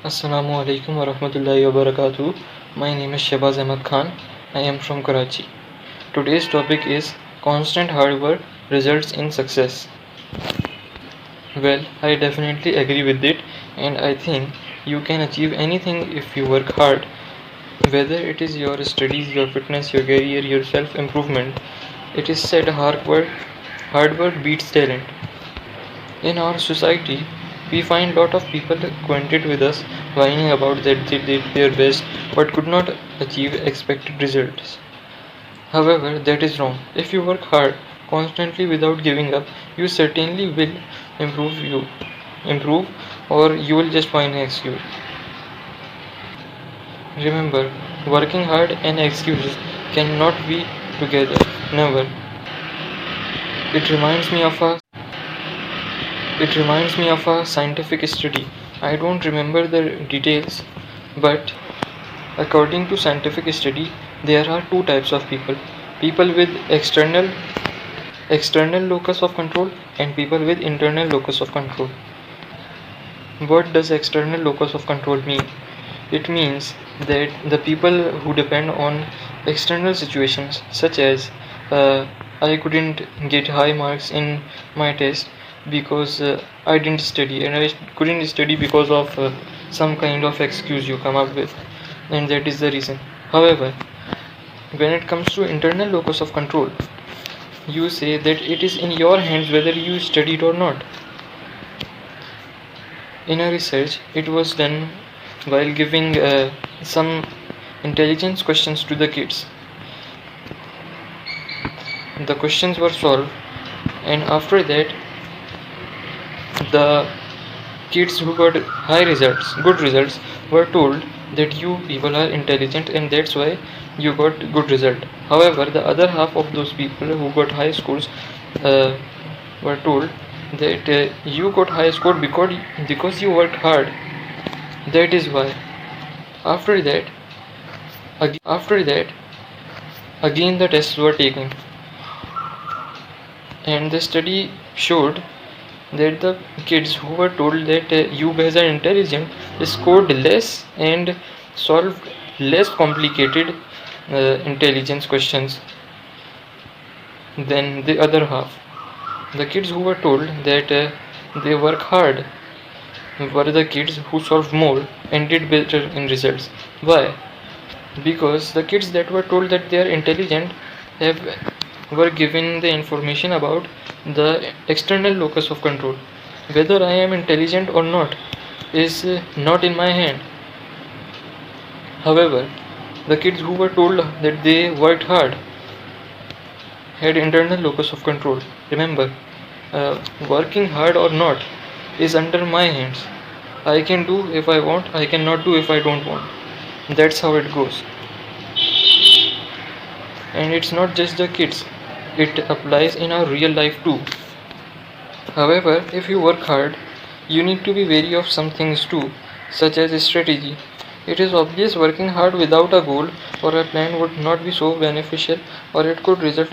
Assalamu alaikum wa rahmatullahi wa barakatuh. My name is Shahbaz Ahmad Khan. I am from Karachi. Today's topic is constant hard work results in success. Well, I definitely agree with it, and I think you can achieve anything if you work hard. Whether it is your studies, your fitness, your career, your self improvement, it is said hard work beats talent. In our society, we find lot of people acquainted with us whining about that they did their best but could not achieve expected results. However, that is wrong. If you work hard constantly without giving up, you certainly will improve or you will just find an excuse. Remember, working hard and excuses cannot be together. Never. It reminds me of a It reminds me of a scientific study. I don't remember the details, but according to scientific study, there are two types of people. People with external locus of control and people with internal locus of control. What does external locus of control mean? It means that the people who depend on external situations, such as I couldn't get high marks in my test because I didn't study, and I couldn't study because of some kind of excuse you come up with, and that is the reason. However, when it comes to internal locus of control, you say that it is in your hands whether you studied or not. In a research, it was done while giving some intelligence questions to the kids. The questions were solved, and after that, the kids who got good results, were told that you people are intelligent and that's why you got good result. However, the other half of those people who got high scores uh, were told that you got high score because you worked hard. That is why. After that, again the tests were taken, and the study showed that the kids who were told that you guys are intelligent scored less and solved less complicated intelligence questions than the other half. The kids who were told that they work hard were the kids who solved more and did better in results. Why? Because the kids that were told that they are intelligent have were given the information about the external locus of control. Whether I am intelligent or not is not in my hand. However, the kids who were told that they worked hard had internal locus of control. Remember, working hard or not is under my hands. I can do if I want, I cannot do if I don't want. That's how it goes. And it's not just the kids, it applies in our real life too. However, if you work hard, you need to be wary of some things too, such as strategy. It is obvious working hard without a goal or a plan would not be so beneficial, or it could result